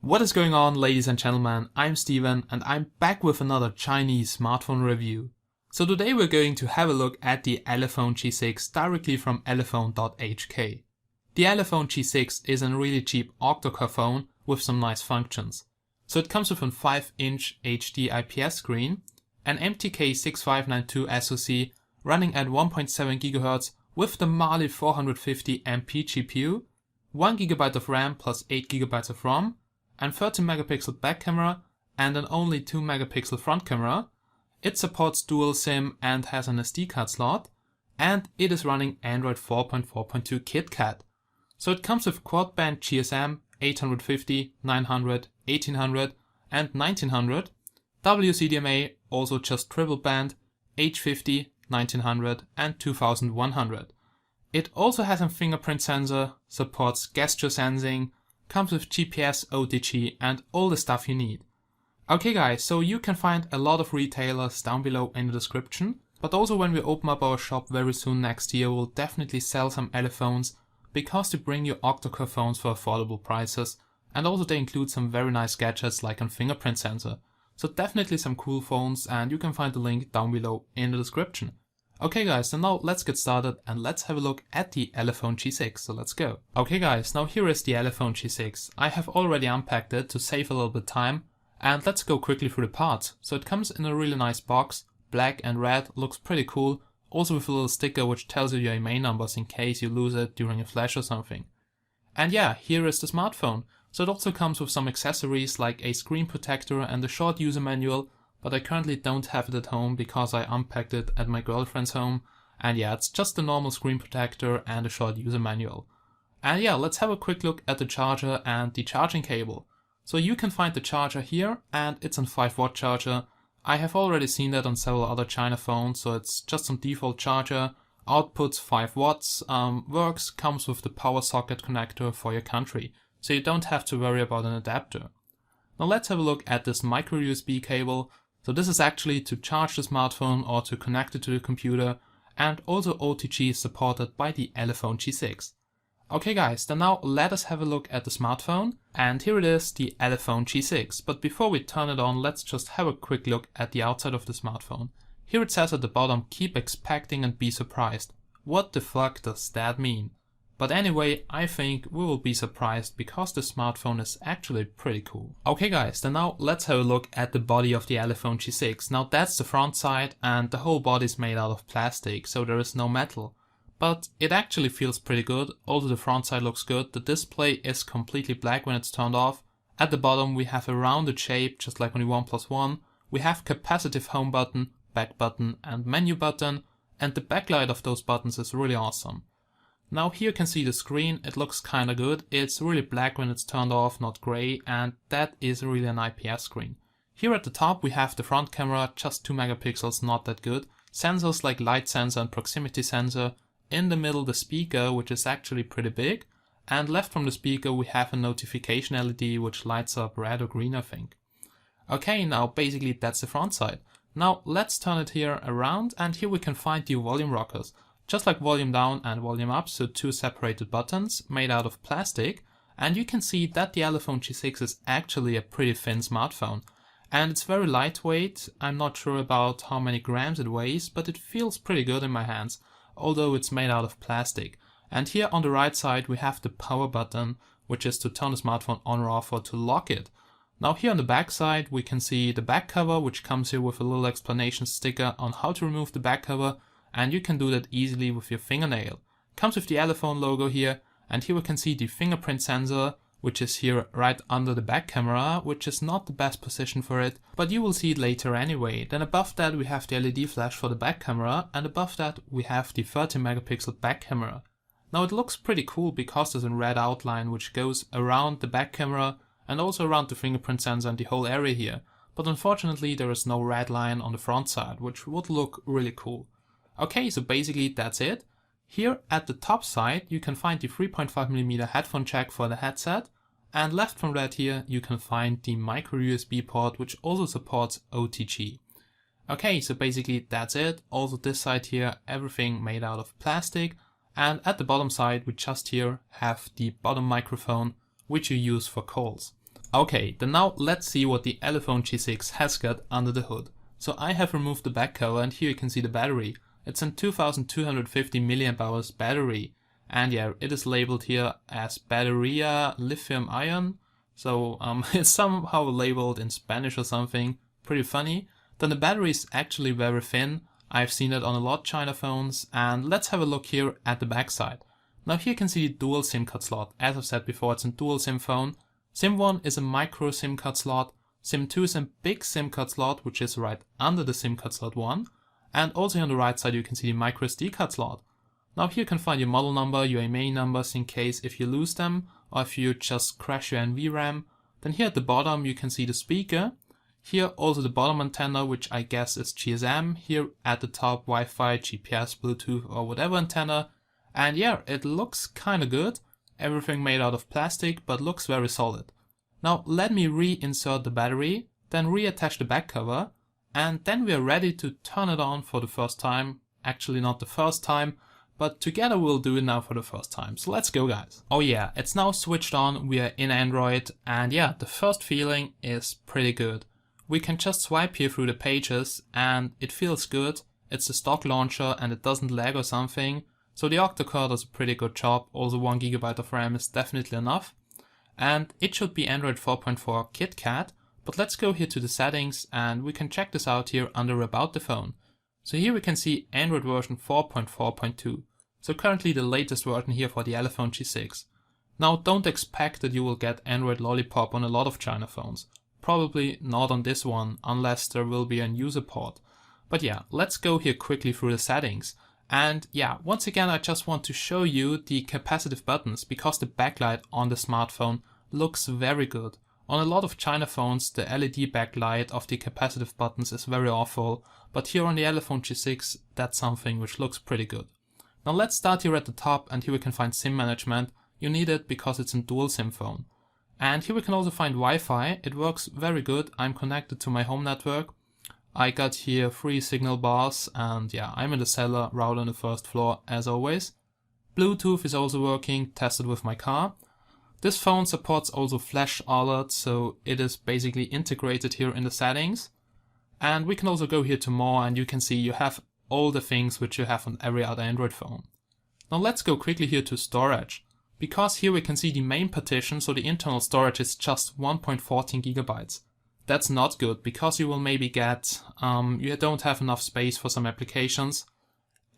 What is going on, ladies and gentlemen? I'm Steven and I'm back with another Chinese smartphone review. So today we're going to have a look at the Elephone G6 directly from elephone.hk. The Elephone G6 is a really cheap octa-core phone with some nice functions. So it comes with a 5-inch HD IPS screen, an MTK 6592 SoC running at 1.7 GHz with the Mali 450 MP GPU, 1GB of RAM plus 8GB of ROM, and 30 megapixel back camera and an only 2 megapixel front camera. It supports dual SIM and has an SD card slot, and it is running Android 4.4.2 KitKat. So it comes with quad band GSM 850, 900, 1800 and 1900, WCDMA also just triple band, H50, 1900 and 2100. It also has a fingerprint sensor, supports gesture sensing, comes with GPS, OTG and all the stuff you need. Okay guys, so you can find a lot of retailers down below in the description, but also when we open up our shop very soon next year, we'll definitely sell some Elephones because they bring you octa-core phones for affordable prices, and also they include some very nice gadgets like a fingerprint sensor. So definitely some cool phones, and you can find the link down below in the description. Okay guys, so now let's get started and let's have a look at the Elephone G6, so let's go. Okay guys, now here is the Elephone G6. I have already unpacked it to save a little bit time, and let's go quickly through the parts. So it comes in a really nice box, black and red, looks pretty cool, also with a little sticker which tells you your IMEI numbers in case you lose it during a flash or something. And yeah, here is the smartphone. So it also comes with some accessories like a screen protector and a short user manual, but I currently don't have it at home because I unpacked it at my girlfriend's home. And yeah, it's just a normal screen protector and a short user manual. And yeah, let's have a quick look at the charger and the charging cable. So you can find the charger here, and it's a 5-watt charger. I have already seen that on several other China phones, so it's just some default charger. Outputs 5 watts, works, comes with the power socket connector for your country, so you don't have to worry about an adapter. Now let's have a look at this micro USB cable. So this is actually to charge the smartphone or to connect it to the computer, and also OTG is supported by the Elephone G6. Okay guys, then now let us have a look at the smartphone, and here it is, the Elephone G6. But before we turn it on, let's just have a quick look at the outside of the smartphone. Here it says at the bottom, keep expecting and be surprised. What the fuck does that mean? But anyway, I think we will be surprised because the smartphone is actually pretty cool. Okay guys, then now let's have a look at the body of the Elephone G6. Now that's the front side, and the whole body is made out of plastic, so there is no metal. But it actually feels pretty good. Also the front side looks good. The display is completely black when it's turned off. At the bottom we have a rounded shape, just like on the OnePlus One. We have capacitive home button, back button and menu button, and the backlight of those buttons is really awesome. Now here you can see the screen, it looks kinda good. It's really black when it's turned off, not grey, and that is really an IPS screen. Here at the top we have the front camera, just 2 megapixels, not that good. Sensors like light sensor and proximity sensor. In the middle the speaker, which is actually pretty big, and left from the speaker we have a notification LED which lights up red or green, I think. Okay, now basically that's the front side. Now let's turn it here around, and here we can find the volume rockers. Just like volume down and volume up, so 2 separated buttons made out of plastic, and you can see that the Elephone G6 is actually a pretty thin smartphone. And it's very lightweight. I'm not sure about how many grams it weighs, but it feels pretty good in my hands, although it's made out of plastic. And here on the right side we have the power button, which is to turn the smartphone on or off or to lock it. Now here on the back side we can see the back cover, which comes here with a little explanation sticker on how to remove the back cover, and you can do that easily with your fingernail. Comes with the Elephone logo here, and here we can see the fingerprint sensor, which is here right under the back camera, which is not the best position for it, but you will see it later anyway. Then above that we have the LED flash for the back camera, and above that we have the 30 megapixel back camera. Now it looks pretty cool because there's a red outline which goes around the back camera and also around the fingerprint sensor and the whole area here, but unfortunately there is no red line on the front side, which would look really cool. Okay, so basically that's it. Here at the top side you can find the 3.5mm headphone jack for the headset, and left from that here you can find the micro USB port which also supports OTG. Okay, so basically that's it. Also this side here, everything made out of plastic. And at the bottom side, we just here have the bottom microphone, which you use for calls. Okay, then now let's see what the Elephone G6 has got under the hood. So I have removed the back cover and here you can see the battery. It's a 2250 mAh battery. And yeah, it is labeled here as Bateria Lithium Ion. So it's somehow labeled in Spanish or something, pretty funny. Then the battery is actually very thin. I've seen it on a lot of China phones, and let's have a look here at the back side. Now here you can see the dual SIM card slot. As I've said before, it's a dual SIM phone. SIM 1 is a micro SIM card slot. SIM 2 is a big SIM card slot, which is right under the SIM card slot 1. And also on the right side you can see the micro SD card slot. Now here you can find your model number, your IMEI numbers in case if you lose them, or if you just crash your NVRAM. Then here at the bottom you can see the speaker. Here also the bottom antenna, which I guess is GSM. Here at the top Wi-Fi, GPS, Bluetooth or whatever antenna. And yeah, it looks kinda good. Everything made out of plastic, but looks very solid. Now let me reinsert the battery, then reattach the back cover, and then we are ready to turn it on for the first time. Actually not the first time, but together we'll do it now for the first time. So let's go guys. Oh yeah, it's now switched on, we are in Android, and yeah, the first feeling is pretty good. We can just swipe here through the pages and it feels good. It's a stock launcher and it doesn't lag or something. So the Octa-core does a pretty good job. Also 1 GB of RAM is definitely enough. And it should be Android 4.4 KitKat. But let's go here to the settings and we can check this out here under About the Phone. So here we can see Android version 4.4.2. So currently the latest version here for the Elephone G6. Now don't expect that you will get Android Lollipop on a lot of China phones. Probably not on this one, unless there will be a user port. But yeah, let's go here quickly through the settings. And yeah, once again I just want to show you the capacitive buttons, because the backlight on the smartphone looks very good. On a lot of China phones the LED backlight of the capacitive buttons is very awful, but here on the Elephone G6 that's something which looks pretty good. Now let's start here at the top, and here we can find SIM management. You need it because it's a dual SIM phone. And here we can also find Wi-Fi. It works very good. I'm connected to my home network. I got here 3 signal bars, and yeah, I'm in the cellar, router on the first floor as always. Bluetooth is also working, tested with my car. This phone supports also flash alerts, so it is basically integrated here in the settings. And we can also go here to more, and you can see you have all the things which you have on every other Android phone. Now let's go quickly here to storage. Because here we can see the main partition, so the internal storage is just 1.14 GB. That's not good, because you will maybe get, you don't have enough space for some applications,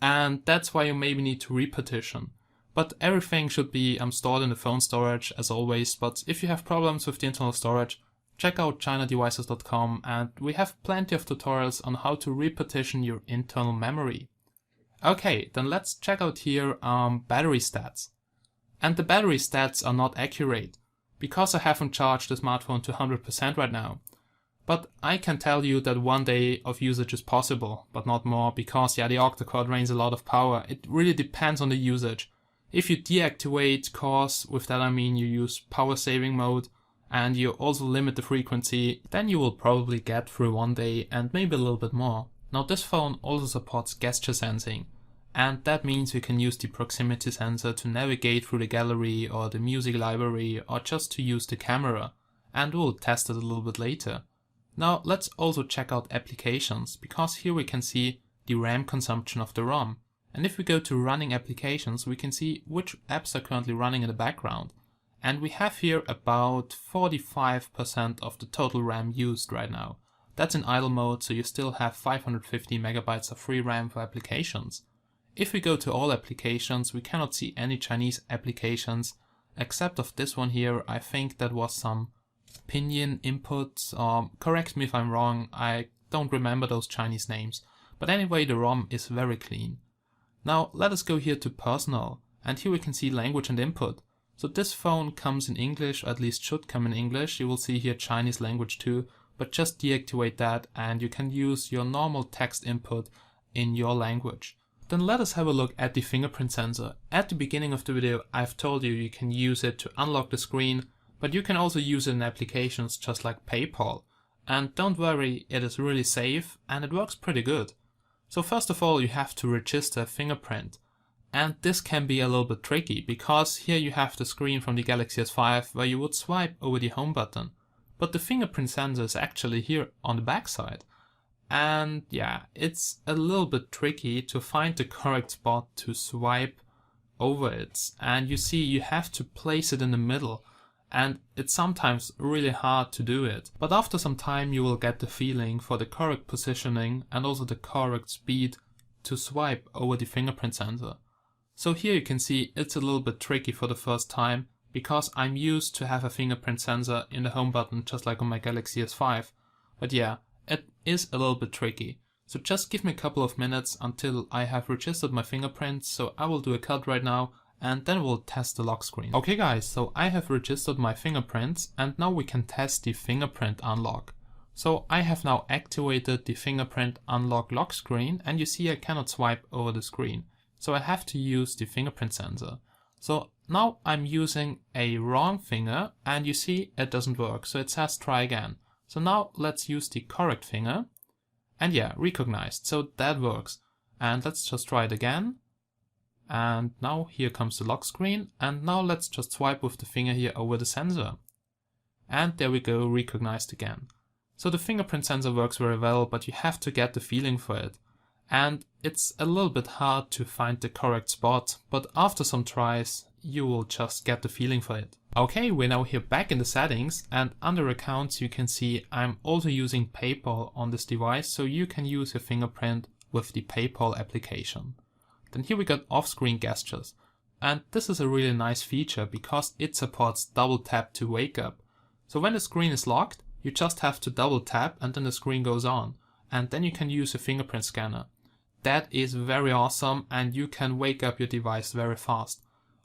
and that's why you maybe need to repartition. But everything should be stored in the phone storage as always, but if you have problems with the internal storage, check out chinadevices.com and we have plenty of tutorials on how to repartition your internal memory. Okay, then let's check out here battery stats. And the battery stats are not accurate, because I haven't charged the smartphone to 100% right now. But I can tell you that 1 day of usage is possible, but not more, because yeah, the Octa-core drains a lot of power. It really depends on the usage. If you deactivate cores, with that I mean you use power saving mode, and you also limit the frequency, then you will probably get through 1 day and maybe a little bit more. Now this phone also supports gesture sensing. And that means we can use the proximity sensor to navigate through the gallery or the music library, or just to use the camera, and we'll test it a little bit later. Now let's also check out applications, because here we can see the RAM consumption of the ROM. And if we go to running applications, we can see which apps are currently running in the background. And we have here about 45% of the total RAM used right now. That's in idle mode, so you still have 550 megabytes of free RAM for applications. If we go to all applications, we cannot see any Chinese applications, except of this one here. I think that was some Pinyin inputs, correct me if I'm wrong, I don't remember those Chinese names. But anyway, the ROM is very clean. Now let us go here to personal, and here we can see language and input. So this phone comes in English, or at least should come in English. You will see here Chinese language too, but just deactivate that and you can use your normal text input in your language. Then let us have a look at the fingerprint sensor. At the beginning of the video I've told you you can use it to unlock the screen, but you can also use it in applications just like PayPal. and don't worry, it is really safe and it works pretty good. So first of all, you have to register Fingerprint. And this can be a little bit tricky, because here you have the screen from the Galaxy S5 where you would swipe over the home button. But the fingerprint sensor is actually here on the back side. And yeah, it's a little bit tricky to find the correct spot to swipe over it. And you see, you have to place it in the middle. And it's sometimes really hard to do it. But after some time you will get the feeling for the correct positioning and also the correct speed to swipe over the fingerprint sensor. So here you can see it's a little bit tricky for the first time, because I'm used to have a fingerprint sensor in the home button just like on my Galaxy S5. But yeah, it is a little bit tricky. So just give me a couple of minutes until I have registered my fingerprint. So I will do a cut right now and then we'll test the lock screen. Okay guys, so I have registered my fingerprints and now we can test the fingerprint unlock. So I have now activated the fingerprint unlock lock screen and you see I cannot swipe over the screen. So I have to use the fingerprint sensor. So now I'm using a wrong finger and you see it doesn't work. So it says try again. So now let's use the correct finger. And yeah, recognized. So that works. And let's just try it again. And now here comes the lock screen. And now let's just swipe with the finger here over the sensor. And there we go, recognized again. So the fingerprint sensor works very well, but you have to get the feeling for it. And it's a little bit hard to find the correct spot, but after some tries you will just get the feeling for it. Okay, we're now here back in the settings, and under accounts you can see I'm also using PayPal on this device, so you can use your fingerprint with the PayPal application. Then here we got off-screen gestures, and this is a really nice feature because it supports double tap to wake up. So when the screen is locked, you just have to double tap and then the screen goes on, and then you can use a fingerprint scanner. That is very awesome and you can wake up your device very fast.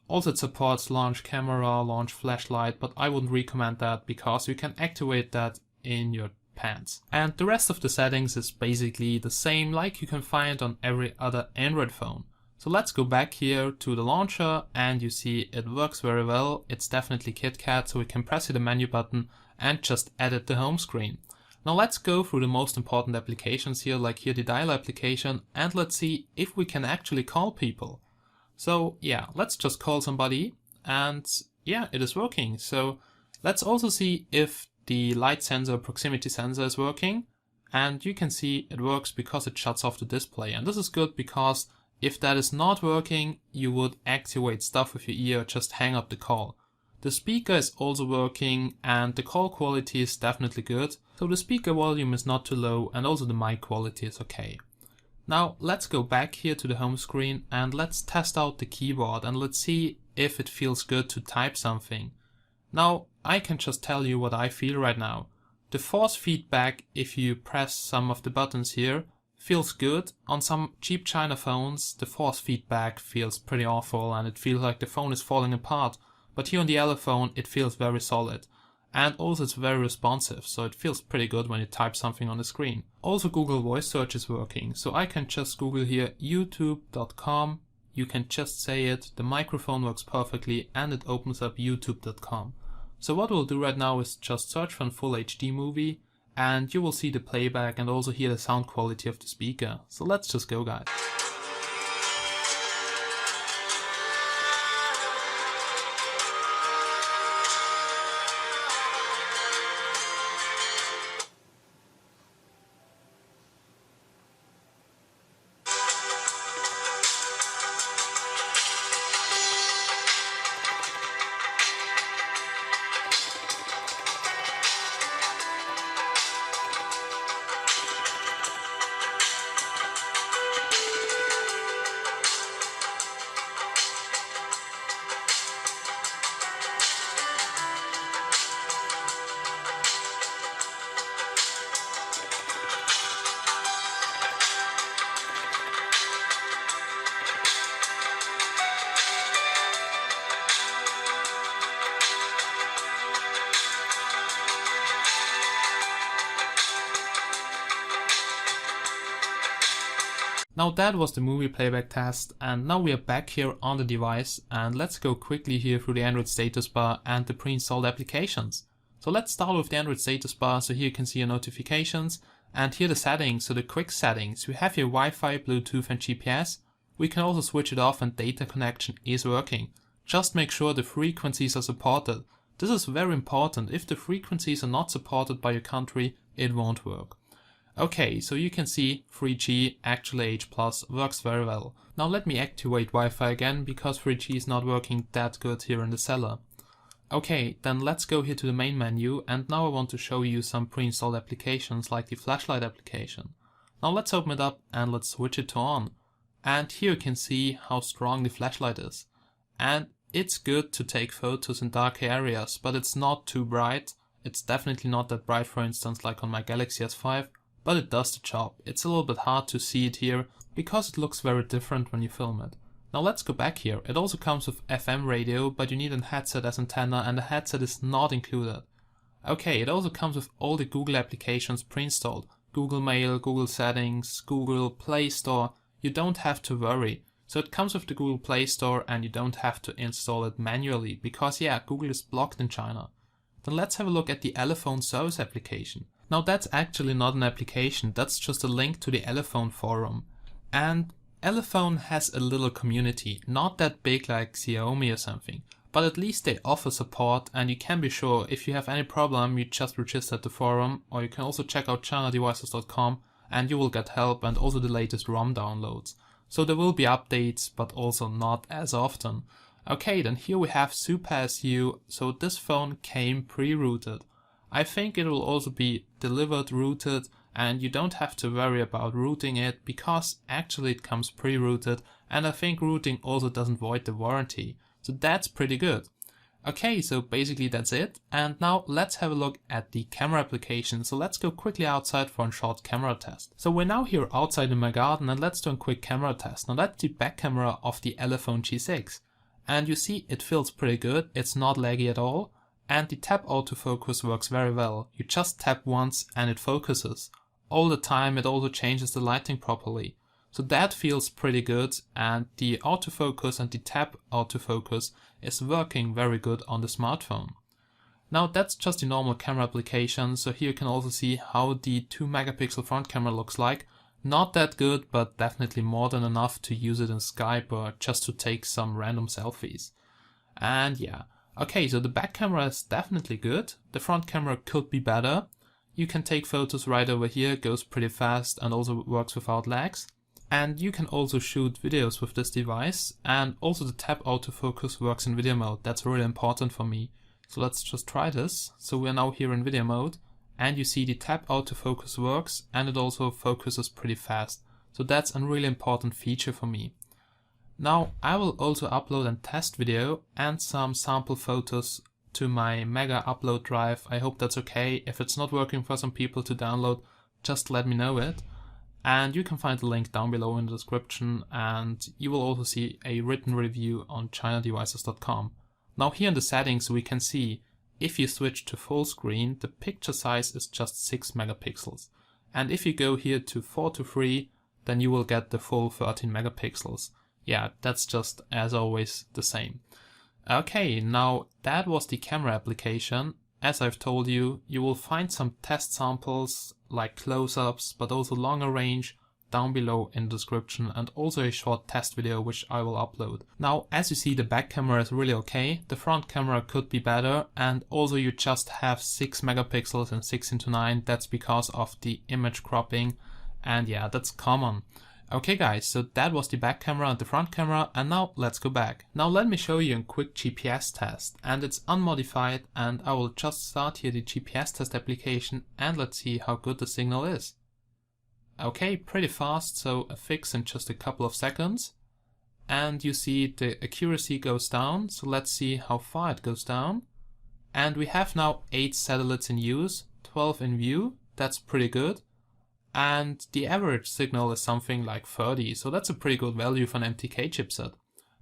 Also it supports launch camera, launch flashlight, but I wouldn't recommend that because you can activate that in your pants. And the rest of the settings is basically the same like you can find on every other Android phone. So let's go back here to the launcher and you see it works very well. It's definitely KitKat, so we can press the menu button and just edit the home screen. Now let's go through the most important applications here, like here the dial application, and let's see if we can actually call people. So yeah, let's just call somebody and yeah, it is working. So let's also see if the light sensor, proximity sensor is working, and you can see it works because it shuts off the display. And this is good because if that is not working, you would activate stuff with your ear, just hang up the call. The speaker is also working and the call quality is definitely good. So the speaker volume is not too low and also the mic quality is okay. Now let's go back here to the home screen and let's test out the keyboard and let's see if it feels good to type something. Now I can just tell you what I feel right now. The force feedback, if you press some of the buttons here, feels good. On some cheap China phones the force feedback feels pretty awful and it feels like the phone is falling apart. But here on the Elephone it feels very solid. And also it's very responsive, so it feels pretty good when you type something on the screen. Also Google Voice Search is working, so I can just Google here youtube.com, you can just say it, the microphone works perfectly and it opens up youtube.com. So what we'll do right now is just search for a full HD movie and you will see the playback and also hear the sound quality of the speaker. So let's just go guys. Now that was the movie playback test, and now we are back here on the device and let's go quickly here through the Android status bar and the pre-installed applications. So let's start with the Android status bar. So here you can see your notifications and here the settings. So the quick settings, we have here Wi-Fi, Bluetooth and GPS. We can also switch it off and data connection is working. Just make sure the frequencies are supported. This is very important. If the frequencies are not supported by your country, it won't work. Okay, so you can see 3G, actually H+, works very well. Now let me activate Wi-Fi again, because 3G is not working that good here in the cellar. Okay, then let's go here to the main menu, and now I want to show you some pre-installed applications like the flashlight application. Now let's open it up and let's switch it to on. And here you can see how strong the flashlight is. And it's good to take photos in dark areas, but it's not too bright. It's definitely not that bright, for instance, like on my Galaxy S5. But it does the job. It's a little bit hard to see it here because it looks very different when you film it. Now let's go back here. It also comes with FM radio, but you need a headset as antenna and the headset is not included. Okay, it also comes with all the Google applications pre-installed. Google Mail, Google Settings, Google Play Store. You don't have to worry. So it comes with the Google Play Store and you don't have to install it manually because yeah, Google is blocked in China. Then let's have a look at the Elephone service application. Now that's actually not an application, that's just a link to the Elephone forum. And Elephone has a little community, not that big like Xiaomi or something, but at least they offer support and you can be sure if you have any problem you just register at the forum, or you can also check out chinadevices.com and you will get help and also the latest ROM downloads. So there will be updates, but also not as often. Okay, then here we have Super SU, so this phone came pre-rooted. I think it will also be delivered rooted and you don't have to worry about rooting it because actually it comes pre-rooted and I think rooting also doesn't void the warranty. So that's pretty good. Okay, so basically that's it. And now let's have a look at the camera application. So let's go quickly outside for a short camera test. So we're now here outside in my garden and let's do a quick camera test. Now that's the back camera of the Elephone G6. And you see it feels pretty good, it's not laggy at all. And the tap autofocus works very well. You just tap once and it focuses. All the time it also changes the lighting properly. So that feels pretty good and the autofocus and the tap autofocus is working very good on the smartphone. Now that's just the normal camera application, so here you can also see how the 2 megapixel front camera looks like. Not that good, but definitely more than enough to use it in Skype or just to take some random selfies. And yeah. Okay, so the back camera is definitely good. The front camera could be better. You can take photos right over here, goes pretty fast and also works without lags. And you can also shoot videos with this device, and also the tap autofocus works in video mode. That's really important for me. So let's just try this. So we're now here in video mode and you see the tap autofocus works and it also focuses pretty fast. So that's a really important feature for me. Now I will also upload a test video and some sample photos to my mega upload drive. I hope that's okay. If it's not working for some people to download, just let me know it. And you can find the link down below in the description and you will also see a written review on chinadevices.com. Now here in the settings we can see if you switch to full screen the picture size is just 6 megapixels. And if you go here to 4:3 then you will get the full 13 megapixels. Yeah, that's just as always the same. Okay, now that was the camera application. As I've told you, you will find some test samples like close-ups, but also longer range down below in the description, and also a short test video which I will upload. Now, as you see, the back camera is really okay. The front camera could be better, and also you just have 6 megapixels and 6:9. That's because of the image cropping, and yeah, that's common. Okay guys, so that was the back camera and the front camera, and now let's go back. Now let me show you a quick GPS test, and it's unmodified, and I will just start here the GPS test application and let's see how good the signal is. Okay, pretty fast, so a fix in just a couple of seconds. And you see the accuracy goes down, so let's see how far it goes down. And we have now 8 satellites in use, 12 in view, that's pretty good. And the average signal is something like 30, so that's a pretty good value for an MTK chipset.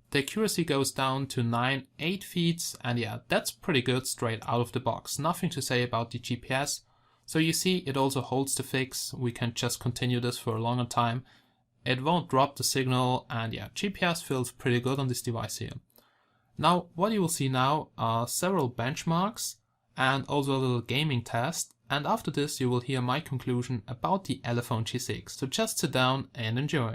The accuracy goes down to 9-8 feet, and yeah, that's pretty good straight out of the box. Nothing to say about the GPS. So you see it also holds the fix, we can just continue this for a longer time. It won't drop the signal, and yeah, GPS feels pretty good on this device here. Now, what you will see now are several benchmarks, and also a little gaming test, and after this you will hear my conclusion about the Elephone G6, so just sit down and enjoy.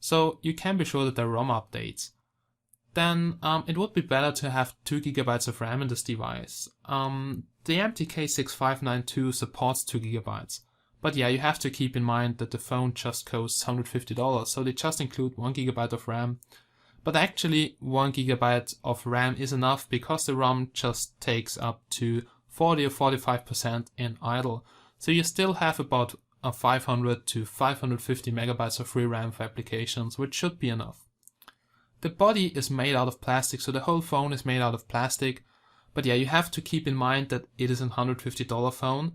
so you can be sure that there are ROM updates. Then it would be better to have 2 GB of RAM in this device. The MTK 6592 supports 2 GB, but yeah, you have to keep in mind that the phone just costs $150, so they just include 1 GB of RAM. But actually 1 GB of RAM is enough because the ROM just takes up to 40 or 45% in idle. So you still have about 500 to 550 megabytes of free RAM for applications, which should be enough. The body is made out of plastic, so the whole phone is made out of plastic. But yeah, you have to keep in mind that it is a $150 phone,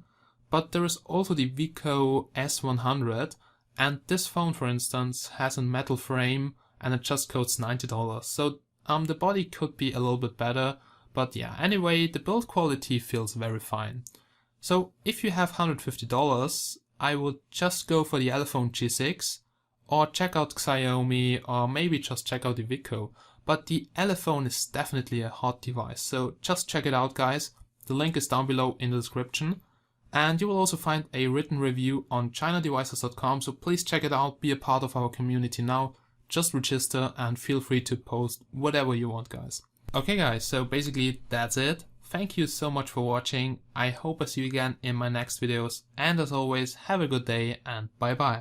but there is also the Vico S100, and this phone, for instance, has a metal frame and it just costs $90. So the body could be a little bit better, but yeah, anyway, the build quality feels very fine. So if you have $150, I would just go for the Elephone G6, or check out Xiaomi, or maybe just check out the Vico. But the Elephone is definitely a hot device, so just check it out, guys. The link is down below in the description. And you will also find a written review on chinadevices.com, so please check it out, be a part of our community now. Just register and feel free to post whatever you want, guys. Okay guys, so basically that's it. Thank you so much for watching. I hope I see you again in my next videos. And as always, have a good day and bye bye.